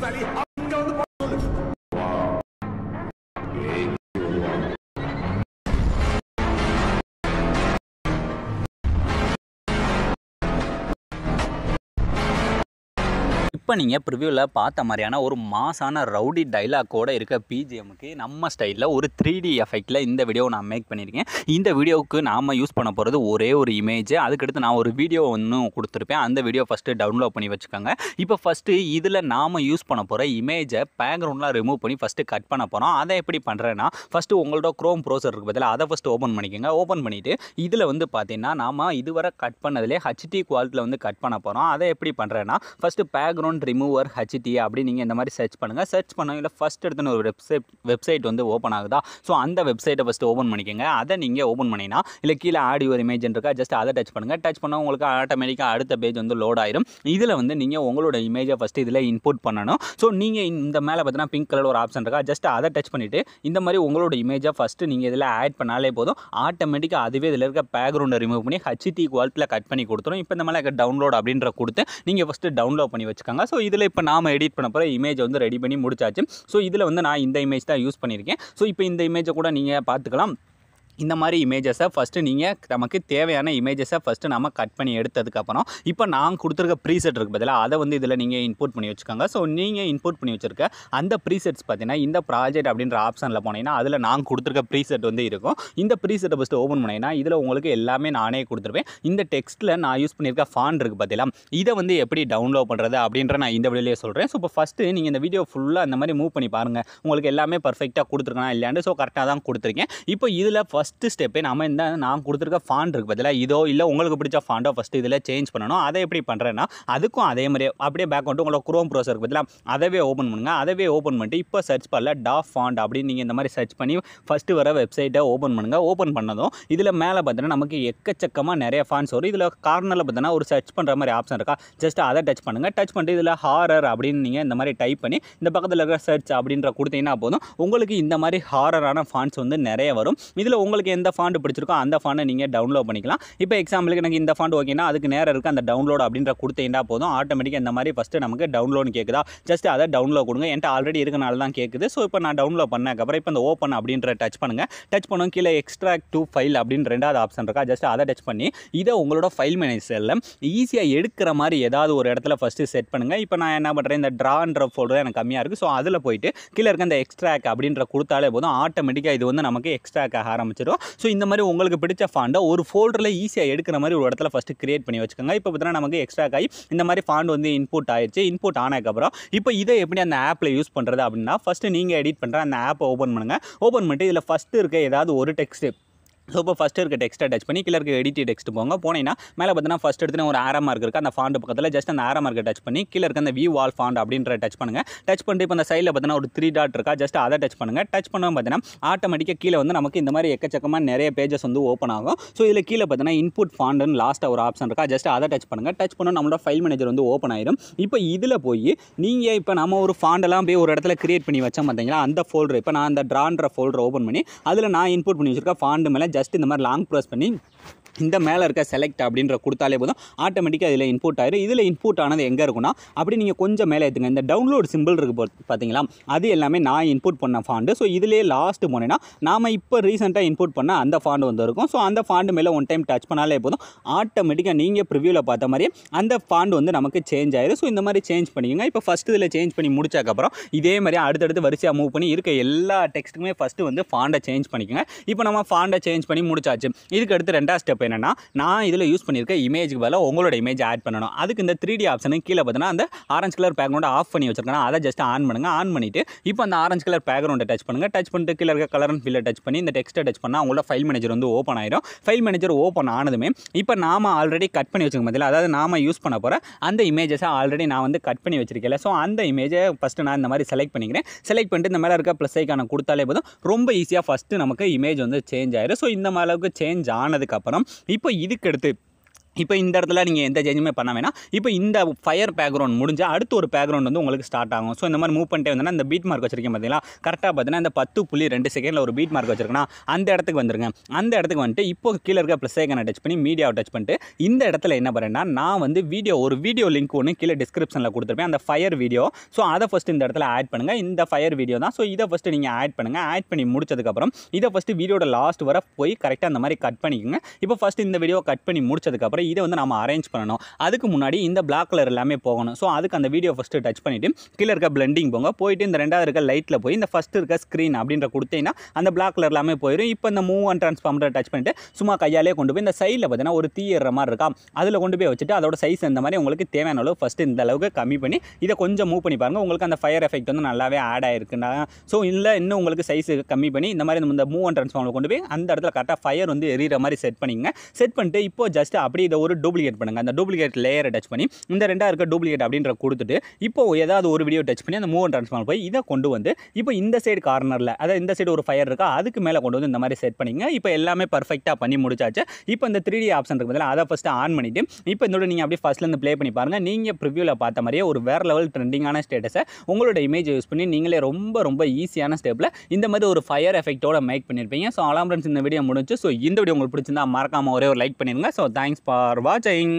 புத்திசாலி அங்க வந்து சொல்லு. இப்போ நீங்கள் ப்ரிவியூவில் பார்த்த மாதிரியான ஒரு மாசான ரவுடி டைலாக்கோடு இருக்க பிஜிஎம்முக்கு நம்ம ஸ்டைலில் ஒரு 3D எஃபெக்டில் இந்த வீடியோ நான் மேக் பண்ணியிருக்கேன். இந்த வீடியோவுக்கு நாம் யூஸ் பண்ண போகிறது ஒரே ஒரு இமேஜ். அதுக்கடுத்து நான் ஒரு வீடியோ ஒன்று கொடுத்துருப்பேன். அந்த வீடியோ ஃபஸ்ட்டு டவுன்லோட் பண்ணி வச்சுக்கோங்க. இப்போ ஃபஸ்ட்டு இதில் நாம் யூஸ் பண்ண போகிற இமேஜை பேக்ரவுண்டில் ரிமூவ் பண்ணி ஃபஸ்ட்டு கட் பண்ண போகிறோம். அதை எப்படி பண்ணுறேன்னா, ஃபஸ்ட்டு உங்களோட க்ரோம் ப்ரௌசர் இருக்குது பதில் அதை ஃபஸ்ட்டு ஓப்பன் பண்ணிக்கோங்க. ஓப்பன் பண்ணிவிட்டு இதில் வந்து பார்த்தீங்கன்னா நாம் இதுவரை கட் பண்ணதிலே ஹெச்டி குவாலிட்டியில் வந்து கட் பண்ண போகிறோம். அதை எப்படி பண்ணுறேன்னா, ஃபஸ்ட்டு பேக்ரவுண்ட் ரிமூவர் ஹெச்டி அப்படி நீங்கள் இந்த மாதிரி சர்ச் பண்ணுங்கள். சர்ச் பண்ணல ஃபஸ்ட் எடுத்துன்னு ஒரு வெப்சைட் வந்து ஓப்பன் ஆகுதா. ஸோ அந்த வெப்சைட்டை ஃபஸ்ட்டு ஓப்பன் பண்ணிக்கோங்க. அதை நீங்கள் ஓப்பன் பண்ணிங்கன்னா இல்லை கீழே ஆடி ஒரு இமேஜ் இருக்கா, ஜஸ்ட் அதை டச் பண்ணுங்கள். டச் பண்ணால் உங்களுக்கு ஆட்டோமேட்டிக்காக அடுத்த பேஜ் வந்து லோட் ஆயிரும். இதில் வந்து நீங்கள் உங்களோட இமேஜை ஃபஸ்ட்டு இதில் இன்புட் பண்ணணும். ஸோ நீங்கள் இந்த மேலே பார்த்தீங்கன்னா பிங்க் கலர் ஒரு ஆப்ஷன் இருக்கா, ஜஸ்ட் அதை டச் பண்ணிவிட்டு இந்த மாதிரி உங்களோட இமேஜை ஃபஸ்ட்டு நீங்கள் இதில் ஆட் பண்ணாலே போதும். ஆட்டோமேட்டிக்காக அதுவே இதில் இருக்க பேக்ரவுண்டை ரிமூவ் பண்ணி ஹெச்டி குவாலிட்டியில் கட் பண்ணி கொடுத்துரும். இப்போ இந்த மாதிரி டவுன்லோட் அப்படின்ற கொடுத்து நீங்கள் ஃபஸ்ட்டு டவுன்லோட் பண்ணி வச்சுக்கோங்க. ஸோ இதில் இப்போ நாம எடிட் பண்ண போகிற இமேஜ் வந்து ரெடி பண்ணி முடிச்சாச்சு. ஸோ இதில் வந்து நான் இந்த இமேஜ் தான் யூஸ் பண்ணியிருக்கேன். ஸோ இப்போ இந்த இமேஜை கூட நீங்கள் பார்த்துக்கலாம். இந்த மாதிரி இமேஜஸை ஃபஸ்ட்டு நீங்கள் நமக்கு தேவையான இமேஜஸை ஃபஸ்ட்டு நம்ம கட் பண்ணி எடுத்ததுக்கப்புறம் இப்போ நான் கொடுத்துருக்க ப்ரீசெட் இருக்குது பதிலாக அதை வந்து இதில் நீங்கள் இன்புட் பண்ணி வச்சுக்கோங்க. ஸோ நீங்கள் இன்புட் பண்ணி வச்சுருக்க அந்த ப்ரீசெட்ஸ் பார்த்தீங்கன்னா இந்த ப்ராஜெக்ட் அப்படின்ற ஆப்ஷனில் போனீங்கன்னா அதில் நான் கொடுத்துருக்க ப்ரீசெட் வந்து இருக்கும். இந்த ப்ரீசெட்டை ஃபஸ்ட்டு ஓப்பன் பண்ணிங்கன்னா இதில் உங்களுக்கு எல்லாமே நானே கொடுத்துருவேன். இந்த டெக்ஸ்ட்டில் நான் யூஸ் பண்ணியிருக்க ஃபாண்ட் இருக்குது பார்த்தீங்களா, இதை வந்து எப்படி டவுன்லோட் பண்ணுறது அப்படின்ற நான் இந்த வீடியோலேயே சொல்கிறேன். ஸோ இப்போ ஃபஸ்ட்டு நீங்கள் இந்த வீடியோ ஃபுல்லாக அந்த மாதிரி மூவ் பண்ணி பாருங்கள். உங்களுக்கு எல்லாமே பர்ஃபெக்டாக கொடுத்துருக்கா இல்லையாண்டு. ஸோ கரெக்டாக தான் கொடுத்துருக்கேன். இப்போ இதில் ஃபஸ்ட்டு ஸ்டெப்பே நம்ம இந்த நான் கொடுத்துருக்க ஃபாண்ட் இருக்குது பதிலாக இதோ இல்லை உங்களுக்கு பிடிச்ச ஃபாண்டோ ஃபஸ்ட்டு இதில் சேஞ்ச் பண்ணணும். அதை எப்படி பண்ணுறேன்னா, அதுக்கும் அதே மாதிரி அப்படியே பேக் வந்துட்டு உங்களோட குரோம் ப்ரௌசருக்கு பதிலாக அதவே ஓப்பன் பண்ணுங்க. அதவே ஓப்பன் பண்ணிட்டு இப்போ சர்ச் பண்ணல டாஃப் ஃபாண்ட் அப்படின்னு நீங்கள் இந்த மாதிரி சர்ச் பண்ணி ஃபஸ்ட்டு வர வெப்சைட்டை ஓப்பன் பண்ணுங்கள். ஓப்பன் பண்ணதும் இதில் மேலே பார்த்தீங்கன்னா நமக்கு எக்கச்சக்கமாக நிறைய ஃபாண்ட்ஸ் வரும். இதில் கார்னரில் பார்த்தீங்கன்னா ஒரு சர்ச் பண்ணுற மாதிரி ஆப்ஷன் இருக்கா, ஜஸ்ட் அதை டச் பண்ணுங்கள். டச் பண்ணிட்டு இதில் ஹாரர் அப்படின்னு நீங்கள் இந்த மாதிரி டைப் பண்ணி இந்த பக்கத்தில் இருக்கிற சர்ச் அப்படின்ற கொடுத்தீங்கன்னா போதும் உங்களுக்கு இந்த மாதிரி ஹாரரான ஃபாண்ட்ஸ் வந்து நிறைய வரும். இதில் உங்களுக்கு எந்த ஃபாண்ட் பிடிச்சிருக்கோ அந்த ஃபாண்டை நீங்கள் டவுன்லோட் பண்ணிக்கலாம். இப்போ எக்ஸாம்பிளுக்கு எனக்கு இந்த ஃபாண்ட் ஓகேனா அதுக்கு நேரம் இருக்குது அந்த டவுன்லோட் அப்படின்ற கொடுத்தீங்கன்னா போதும் ஆட்டோமேட்டிக்காக இந்த மாதிரி ஃபஸ்ட்டு நமக்கு டவுன்லோட் கேட்குதா, ஜஸ்ட் அதை டவுன்லோட் கொடுங்க. என்கிட்ட ஆல்ரெடி இருக்கனால தான் கேட்குது. ஸோ இப்போ நான் டவுன்லோட் பண்ணதுக்கப்புறம் இப்போ இந்த ஓப்பன் அப்படின்ற டச் பண்ணுங்கள். டச் பண்ணுவோம் கீழே எக்ஸ்ட்ராக்ட் டு ஃபைல் அப்படின்னு ரெண்டாவது ஆப்ஷன் இருக்கா, ஜஸ்ட் அதை டச் பண்ணி இதை உங்களோட ஃபைல் மேனேஜரில் ஈஸியாக எடுக்கிற மாதிரி ஏதாவது ஒரு இடத்துல ஃபஸ்ட்டு செட் பண்ணுங்கள். இப்போ நான் என்ன பண்ணுறேன், இந்த ட்ரான்ற ஃபோல்டர் எனக்கு கம்மியாக இருக்குது. ஸோ அதில் போயிட்டு கீழே இருக்க இந்த எக்ஸ்ட்ராக்ட் அப்படின்ற கொடுத்தாலே போதும் ஆட்டோமேட்டிக்காக இது வந்து நமக்கு எக்ஸ்ட்ராக்ட் ஆக ஆரம்பிச்சிடும். ஸோ இந்த மாதிரி உங்களுக்கு பிடிச்ச ஃபாண்டை ஒரு ஃபோல்டரில் ஈஸியாக எடுக்கிற மாதிரி ஒரு இடத்துல ஃபஸ்ட்டு கிரியேட் பண்ணி வச்சுக்கோங்க. இப்போ பார்த்தீங்கன்னா நமக்கு எக்ஸ்ட்ரா ஆகி இந்த மாதிரி ஃபாண்ட் வந்து இன்புட் ஆயிடுச்சு. இன்புட் ஆனதுக்கப்புறம் இப்போ இதை எப்படி அந்த ஆப்பில் யூஸ் பண்ணுறது அப்படின்னா, ஃபஸ்ட்டு நீங்கள் எடிட் பண்ணுற அந்த ஆப்பை ஓப்பன் பண்ணுங்கள். ஓப்பன் பண்ணிட்டு இதில் ஃபஸ்ட்டு இருக்க ஏதாவது ஒரு டெக்ஸ்ட்டு, ஸோ இப்போ ஃபஸ்ட்டு இருக்க டெக்ஸ்ட்டை டச் பண்ணி கீழே இருக்க எடிட் டெக்ஸ்ட் போனீங்கன்னா மேலே பார்த்தீங்கன்னா ஃபஸ்ட் எடுத்துன்னு ஒரு ஆரோ மார்க் இருக்குது அந்த ஃபாண்ட் பக்கத்தில் ஜஸ்ட் அந்த ஆரோ மார்க்கை டச் பண்ணி கீழே இருக்க அந்த வியூ வால் ஃபாண்ட் அப்படின்ற டச் பண்ணுங்கள். டச் பண்ணிட்டு இப்போ அந்த சைடில் பார்த்தீங்கன்னா ஒரு 3 டாட் இருக்கா, ஜஸ்ட் அதை டச் பண்ணுங்கள். டச் பண்ணுவோம் பார்த்தீங்கன்னா ஆட்டோமேட்டிக்காக கீழே வந்து நமக்கு இந்த மாதிரி எக்கச்சக்கமாக நிறைய பேஜஸ் வந்து ஓப்பன் ஆகும். ஸோ இதில் கீழே பார்த்தீங்கன்னா இன்புட் ஃபாண்டுன்னு லாஸ்ட்டாக ஒரு ஆப்ஷன் இருக்கா, ஜஸ்ட் அதை டச் பண்ணுங்கள். டச் பண்ணோம் நம்மளோட ஃபைல் மேனேஜர் வந்து ஓப்பன் ஆயிடும். இப்போ இதில் போய் நீங்கள் இப்போ நம்ம ஒரு ஃபாண்டெல்லாம் போய் ஒரு இடத்துல கிரியேட் பண்ணி வச்சோம் பார்த்தீங்களா, அந்த ஃபோல்டர் இப்போ நான் அந்த ட்ரான்ற ஃபோல்டர் ஓப்பன் பண்ணி அதில் நான் இன்புட் பண்ணி வச்சிருக்கேன் ஃபாண்ட் மேலே ஜஸ்ட் இந்த மாதிரி லாங் ப்ரெஸ் பண்ணி இந்த மேலே இருக்க செலக்ட் அப்படின்ற கொடுத்தாலே போதும் ஆட்டோமேட்டிக்காக இதில் இன்புட் ஆயிரும். இதில் இன்புட் ஆனது எங்கே இருக்குன்னா, அப்படி நீங்கள் கொஞ்சம் மேலே ஏற்றுங்க. இந்த டவுன்லோட் சிம்பிள் இருக்குது பார்த்தீங்களா, அது எல்லாமே நான் இன்புட் பண்ண ஃபாண்டு. ஸோ இதிலே லாஸ்ட்டு போனேன்னா நாம் இப்போ ரீசெண்டாக இன்புட் பண்ண அந்த ஃபாண்டு வந்து இருக்கும். ஸோ அந்த ஃபாண்டு மேலே ஒன் டைம் டச் பண்ணாலே போதும் ஆட்டோமேட்டிக்காக நீங்கள் ப்ரிவியூவில் பார்த்த மாதிரி அந்த ஃபாண்டு வந்து நமக்கு சேஞ்ச் ஆயிடும். ஸோ இந்த மாதிரி சேஞ்ச் பண்ணிக்கோங்க. இப்போ ஃபஸ்ட்டு இதில் சேஞ்ச் பண்ணி முடிச்சதுக்கப்புறம் இதே மாதிரி அடுத்தடுத்து வரிசையாக மூவ் பண்ணி இருக்க எல்லா டெக்ஸ்ட்டுக்குமே ஃபஸ்ட்டு வந்து ஃபாண்டை சேஞ்ச் பண்ணிக்கோங்க. இப்போ நம்ம ஃபாண்டை சேஞ்ச் பண்ணி முடிச்சாச்சு. இதுக்கு அடுத்து ரெண்டாவது ஸ்டெப் என்னன்னா, நான் இதில் யூஸ் பண்ணியிருக்க இமேஜுக்கு பதிலாக உங்களோட இமேஜ் ஆட் பண்ணணும். அதுக்கு இந்த 3D ஆப்ஷனுக்கு கீழே பார்த்தீங்கன்னா அந்த ஆரஞ்சு கலர் பேக்ரவுண்டை ஆஃப் பண்ணி வச்சிருக்கேன். அதை ஜஸ்ட் ஆன் பண்ணுங்கள். ஆன் பண்ணிவிட்டு இப்போ அந்த ஆரஞ்சு கலர் பேக்ரவுண்டை டச் பண்ணுங்கள். டச் பண்ணிட்டு கீழே இருக்க கலர் அண்ட் ஃபில்லை டச் பண்ணி இந்த டெக்ஸ்ட்டை டச் பண்ணால் உங்களோட ஃபைல் மேனேஜர் வந்து ஓப்பன் ஆயிடும். ஃபைல் மேனேஜர் ஓப்பன் ஆனதுமே இப்போ நாம ஆல்ரெடி கட் பண்ணி வச்சுக்க பதில், அதாவது நாம யூஸ் பண்ண போகிற அந்த இமேஜஸை ஆல்ரெடி நான் வந்து கட் பண்ணி வச்சிருக்கேன். ஸோ அந்த இமேஜை ஃபஸ்ட்டு நான் இந்த மாதிரி செலக்ட் பண்ணிக்கிறேன். செலக்ட் பண்ணிட்டு இந்த மேலே இருக்க ப்ளஸ் ஐக்கான கொடுத்தாலே போதும் ரொம்ப ஈஸியாக ஃபஸ்ட்டு நமக்கு இமேஜ் வந்து சேஞ்ச் ஆயிடும். ஸோ இந்த அளவுக்கு சேஞ்ச் ஆனதுக்கப்புறம் இப்போ இதுக்கு எடுத்து இப்போ இந்த இடத்துல நீங்கள் எந்த சேஞ்சுமே பண்ண வேணாம். இப்போ இந்த ஃபயர் பேக்ரவுண்ட் முடிஞ்சா அடுத்து ஒரு பேக்ரவுண்ட் வந்து உங்களுக்கு ஸ்டார்ட் ஆகும். ஸோ இந்த மாதிரி மூவ் பண்ணிட்டே வந்தோன்னா இந்த பீட் மார்க் வச்சிருக்கேன் பார்த்தீங்களா, கரெக்டாக பார்த்தீங்கன்னா இந்த 10.2 செகண்டில் ஒரு பீட் மார்க் வச்சிருக்கேன்னா அந்த இடத்துக்கு வந்துருங்க. அந்த இடத்துக்கு வந்துட்டு இப்போ கீழே இருக்க ப்ளஸ் ஐக்கானை டச் பண்ணி மீடியாவை டச் பண்ணிட்டு இந்த இடத்துல என்ன பண்ணுறேன்னா நான் வந்து ஒரு வீடியோ லிங்க் ஒன்று கீழே டிஸ்கிரிப்ஷனில் கொடுத்துருப்பேன், அந்த ஃபயர் வீடியோ. ஸோ அதை ஃபஸ்ட்டு இந்த இடத்துல ஆட் பண்ணுங்கள். இந்த ஃபயர் வீடியோ தான். ஸோ இதை ஃபஸ்ட்டு நீங்கள் ஆட் பண்ணுங்கள். ஆட் பண்ணி முடிச்சதுக்கப்புறம் இதை ஃபஸ்ட்டு வீடியோட லாஸ்ட் வர போய் கரெக்டாக அந்த மாதிரி கட் பண்ணிக்கோங்க. இப்போ ஃபஸ்ட்டு இந்த வீடியோ கட் பண்ணி முடிச்சதுக்கப்புறம் இதை வந்து நம்ம அரேஞ்ச் பண்ணணும். அதுக்கு முன்னாடி இந்த பிளாக் கலர் எல்லாமே போகணும். ஸோ அதுக்கு அந்த வீடியோ ஃபஸ்ட்டு டச் பண்ணிவிட்டு கீழே இருக்க பிளெண்டிங் போங்க. போயிட்டு இந்த ரெண்டாவது இருக்க லைட்டில் போய் இந்த ஃபஸ்ட்டு இருக்க ஸ்க்ரீன் அப்படின்ற கொடுத்தீங்கன்னா அந்த பிளாக் கலர் எல்லாமே போயிடும். இப்போ இந்த மூவ் அண்ட் ட்ரான்ஸ்ஃபார்மரை டச் பண்ணிட்டு சும்மா கையாலே கொண்டு போய் இந்த சைடில் பார்த்தீங்கன்னா ஒரு தீயிற மாதிரி இருக்கா, அதில் கொண்டு போய் வச்சுட்டு அதோட சைஸ் இந்த மாதிரி உங்களுக்கு தேவையான அளவு ஃபஸ்ட்டு இந்த அளவுக்கு கம்மி பண்ணி இதை கொஞ்சம் மூவ் பண்ணி பாருங்கள். உங்களுக்கு அந்த ஃபயர் எஃபெக்ட் வந்து நல்லாவே ஆட் ஆயிருக்குன்னா. ஸோ இல்லை இன்னும் உங்களுக்கு சைஸ் கம்மி பண்ணி இந்த மாதிரி இந்த மூவ் அண்ட் ட்ரான்ஸ்ஃபார்மரை கொண்டு போய் அந்த இடத்துல கரெக்டாக ஃபயர் வந்து எரியிற மாதிரி செட் பண்ணிங்க. செட் பண்ணிட்டு இப்போ ஜஸ்ட் அப்படி இதை ஒரு டூப்ளிகேட் பண்ணுங்கள். அந்த டூப்ளிகேட் லேயரை டச் பண்ணி இந்த ரெண்டாக இருக்க டூப்ளிகேட் அப்படின்ற கொடுத்துட்டு இப்போ ஏதாவது ஒரு வீடியோ டச் பண்ணி அந்த மூவ் அண்ட் ட்ரான்ஸ்ஃபார்மர் போய் இதை கொண்டு வந்து இப்போ இந்த சைடு கார்னரில் அதாவது இந்த சைடு ஒரு ஃபயர் இருக்கா அதுக்கு மேலே கொண்டு வந்து இந்த மாதிரி செட் பண்ணிங்க. இப்போ எல்லாமே பர்ஃபெக்டாக பண்ணி முடிச்சாச்சு. இப்போ இந்த 3D ஆப்ஷன் இருக்கு பதில் அதை ஃபஸ்ட்டு ஆன் பண்ணிவிட்டு இப்போ இதோட நீங்கள் அப்படியே ஃபஸ்ட்லேருந்து ப்ளே பண்ணி பாருங்கள். நீங்கள் ப்ரிவியூவில் பார்த்த மாதிரியே ஒரு வேறு லெவல் ட்ரெண்டிங்கான ஸ்டேட்டஸை உங்களோட இமேஜ் யூஸ் பண்ணி நீங்களே ரொம்ப ஈஸியான ஸ்டெப்பில் இந்த மாதிரி ஒரு ஃபயர் எஃபெக்ட்டோட மேக் பண்ணியிருப்பீங்க. ஸோ அலாம் ஃப்ரெண்ட்ஸ், இந்த வீடியோ முடிஞ்சு. ஸோ இந்த வீடியோ உங்களுக்கு பிடிச்சிருந்தா மறக்காமல் ஒரே ஒரு லைக் பண்ணிடுங்க. ஸோ தேங்க்ஸ் ஃபார் வாட்சிங்.